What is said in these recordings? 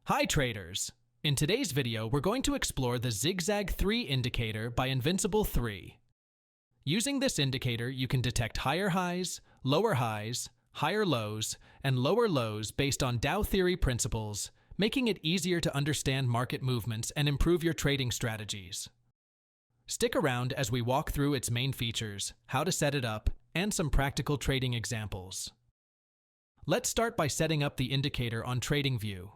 Hi traders! In today's video, we're going to explore the ZigZag3 indicator by Invincible3. Using this indicator, you can detect higher highs, higher lows, and lower lows based on Dow theory principles, making it easier to understand market movements and improve your trading strategies. Stick around as we walk through its main features, how to set it up, and some practical trading examples. Let's start by setting up the indicator on TradingView.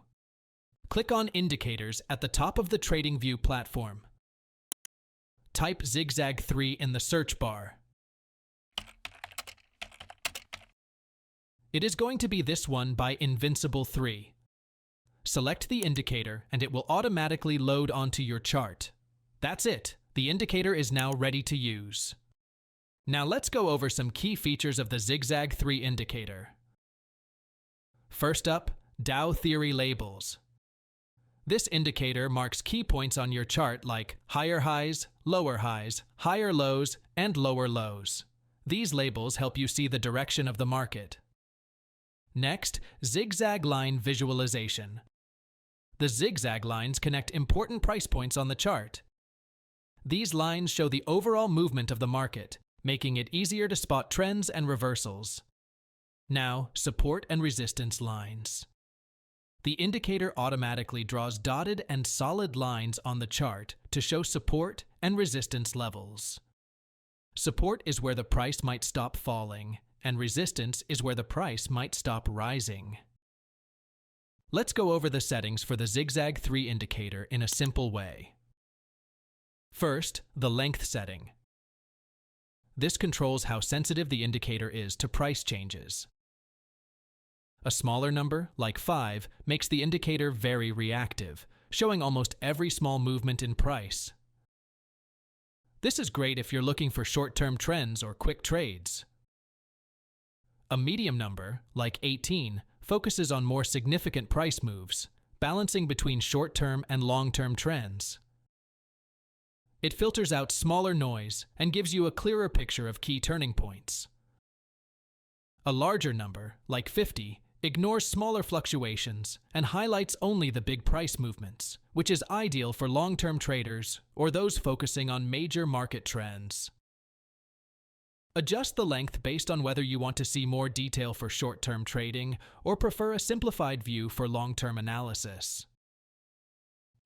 Click on Indicators at the top of the TradingView platform. Type ZigZag3 in the search bar. It is going to be this one by Invincible3. Select the indicator and it will automatically load onto your chart. That's it. The indicator is now ready to use. Now let's go over some key features of the ZigZag3 indicator. First up, Dow theory labels. This indicator marks key points on your chart like higher highs, higher lows, and lower lows. These labels help you see the direction of the market. Next, zigzag line visualization. The zigzag lines connect important price points on the chart. These lines show the overall movement of the market, making it easier to spot trends and reversals. Now, support and resistance lines. The indicator automatically draws dotted and solid lines on the chart to show support and resistance levels. Support is where the price might stop falling, and resistance is where the price might stop rising. Let's go over the settings for the ZigZag3 indicator in a simple way. First, the length setting. This controls how sensitive the indicator is to price changes. A smaller number, like 5, makes the indicator very reactive, showing almost every small movement in price. This is great if you're looking for short-term trends or quick trades. A medium number, like 18, focuses on more significant price moves, balancing between short-term and long-term trends. It filters out smaller noise and gives you a clearer picture of key turning points. A larger number, like 50, ignores smaller fluctuations and highlights only the big price movements, which is ideal for long-term traders or those focusing on major market trends. Adjust the length based on whether you want to see more detail for short-term trading or prefer a simplified view for long-term analysis.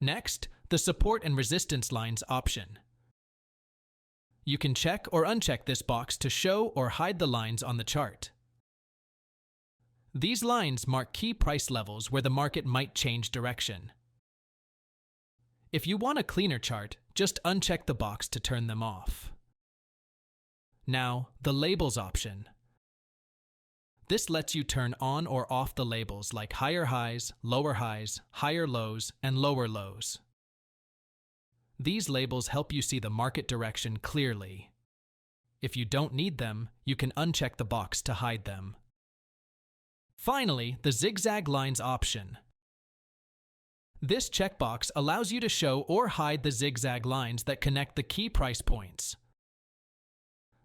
Next, the support and resistance lines option. You can check or uncheck this box to show or hide the lines on the chart. These lines mark key price levels where the market might change direction. If you want a cleaner chart, just uncheck the box to turn them off. Now, the labels option. This lets you turn on or off the labels like higher highs, higher lows, and lower lows. These labels help you see the market direction clearly. If you don't need them, you can uncheck the box to hide them. Finally, the zigzag lines option. This checkbox allows you to show or hide the zigzag lines that connect the key price points.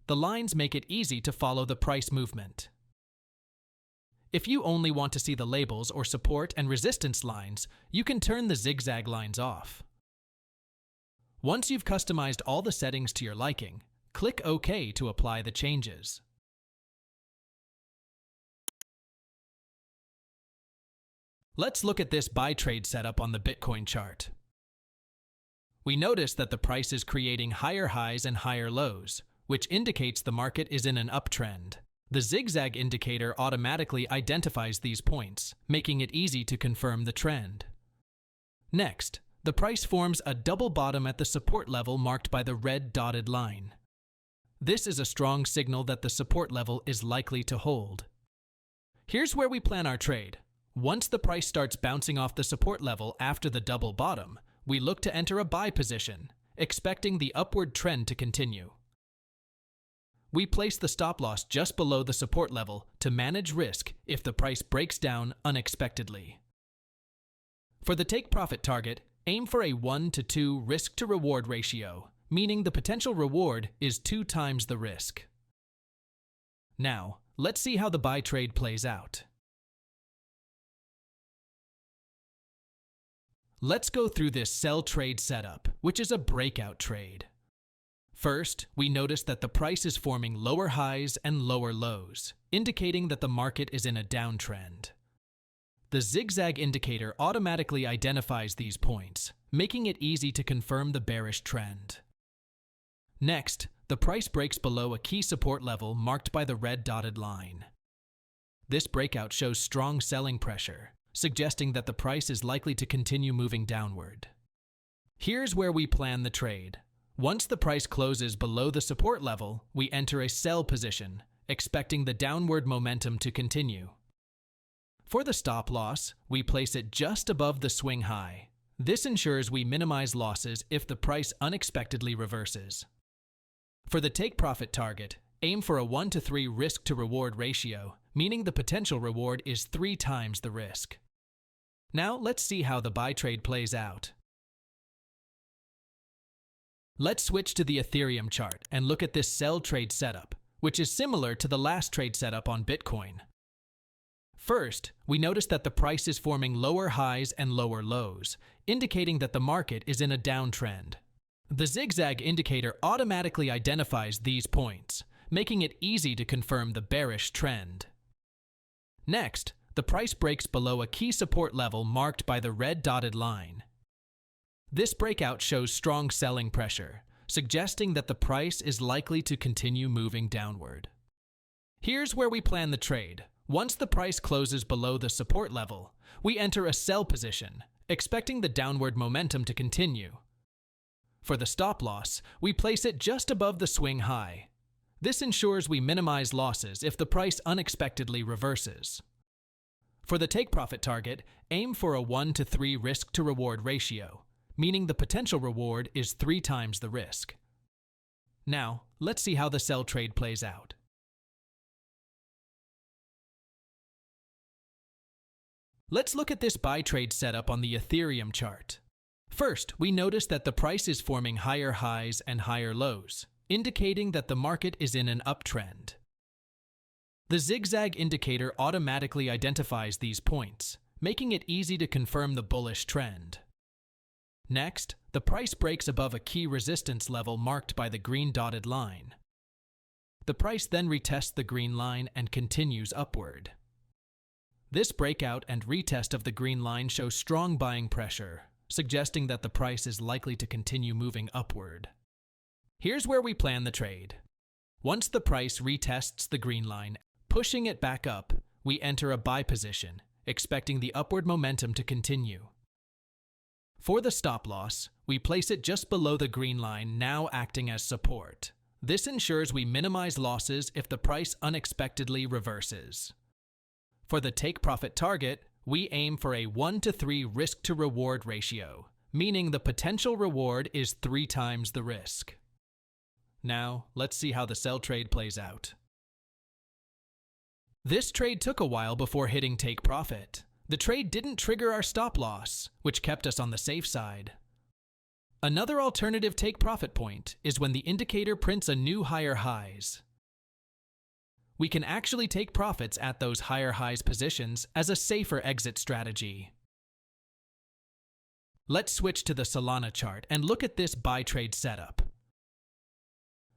The lines make it easy to follow the price movement. If you only want to see the labels or support and resistance lines, you can turn the zigzag lines off. Once you've customized all the settings to your liking, click OK to apply the changes. Let's look at this buy trade setup on the Bitcoin chart. We notice that the price is creating higher highs and higher lows, which indicates the market is in an uptrend. The zigzag indicator automatically identifies these points, making it easy to confirm the trend. Next, the price forms a double bottom at the support level marked by the red dotted line. This is a strong signal that the support level is likely to hold. Here's where we plan our trade. Once the price starts bouncing off the support level after the double bottom, we look to enter a buy position, expecting the upward trend to continue. We place the stop loss just below the support level to manage risk if the price breaks down unexpectedly. For the take profit target, aim for a 1-to-2 risk-to-reward ratio, meaning the potential reward is 2 times the risk. Now, let's see how the buy trade plays out. Let's go through this sell trade setup, which is a breakout trade. First, we notice that the price is forming lower highs and lower lows, indicating that the market is in a downtrend. The zigzag indicator automatically identifies these points, making it easy to confirm the bearish trend. Next, the price breaks below a key support level marked by the red dotted line. This breakout shows strong selling pressure, suggesting that the price is likely to continue moving downward. Here's where we plan the trade. Once the price closes below the support level, we enter a sell position, expecting the downward momentum to continue. For the stop loss, we place it just above the swing high. This ensures we minimize losses if the price unexpectedly reverses. For the take profit target, aim for a 1-to-3 risk-to-reward ratio, meaning the potential reward is 3 times the risk. Now let's see how the buy trade plays out. Let's switch to the Ethereum chart and look at this sell trade setup, which is similar to the last trade setup on Bitcoin. First, we notice that the price is forming lower highs and lower lows, indicating that the market is in a downtrend. The zigzag indicator automatically identifies these points, making it easy to confirm the bearish trend. Next, the price breaks below a key support level marked by the red dotted line. This breakout shows strong selling pressure, suggesting that the price is likely to continue moving downward. Here's where we plan the trade. Once the price closes below the support level, we enter a sell position, expecting the downward momentum to continue. For the stop loss, we place it just above the swing high. This ensures we minimize losses if the price unexpectedly reverses. For the take profit target, aim for a 1-to-3 risk-to-reward ratio, meaning the potential reward is 3 times the risk. Now, let's see how the sell trade plays out. Let's look at this buy trade setup on the Ethereum chart. First, we notice that the price is forming higher highs and higher lows, indicating that the market is in an uptrend. The zigzag indicator automatically identifies these points, making it easy to confirm the bullish trend. Next, the price breaks above a key resistance level marked by the green dotted line. The price then retests the green line and continues upward. This breakout and retest of the green line shows strong buying pressure, suggesting that the price is likely to continue moving upward. Here's where we plan the trade. Once the price retests the green line, pushing it back up, we enter a buy position, expecting the upward momentum to continue. For the stop loss, we place it just below the green line, now acting as support. This ensures we minimize losses if the price unexpectedly reverses. For the take profit target, we aim for a 1-to-3 risk-to-reward ratio, meaning the potential reward is 3 times the risk. Now, let's see how the sell trade plays out. This trade took a while before hitting take profit. The trade didn't trigger our stop loss, which kept us on the safe side. Another alternative take profit point is when the indicator prints a new higher highs. We can actually take profits at those higher highs positions as a safer exit strategy. Let's switch to the Solana chart and look at this buy trade setup.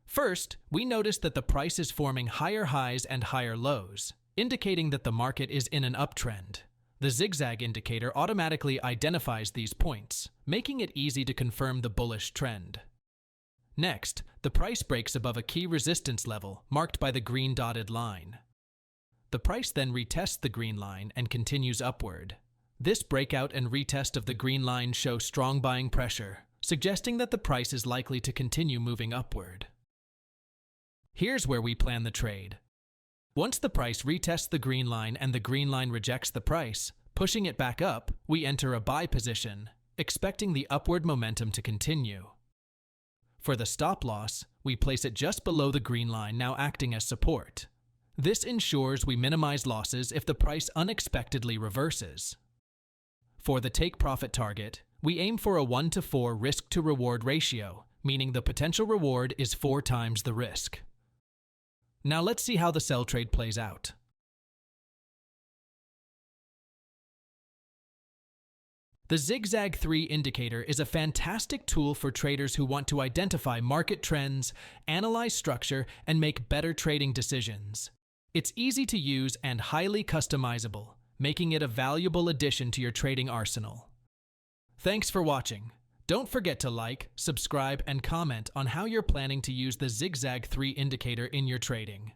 First, we notice that the price is forming higher highs and higher lows, indicating that the market is in an uptrend. The zigzag indicator automatically identifies these points, making it easy to confirm the bullish trend. Next, the price breaks above a key resistance level marked by the green dotted line. The price then retests the green line and continues upward. This breakout and retest of the green line show strong buying pressure, suggesting that the price is likely to continue moving upward. Here's where we plan the trade. Once the price retests the green line and the green line rejects the price, pushing it back up, we enter a buy position, expecting the upward momentum to continue. For the stop loss, we place it just below the green line, now acting as support. This ensures we minimize losses if the price unexpectedly reverses. For the take profit target, we aim for a 1-to-4 risk-to-reward ratio, meaning the potential reward is 4 times the risk. Now let's see how the sell trade plays out. The ZigZag3 indicator is a fantastic tool for traders who want to identify market trends, analyze structure, and make better trading decisions. It's easy to use and highly customizable, making it a valuable addition to your trading arsenal. Thanks for watching. Don't forget to like, subscribe, and comment on how you're planning to use the ZigZag3 indicator in your trading.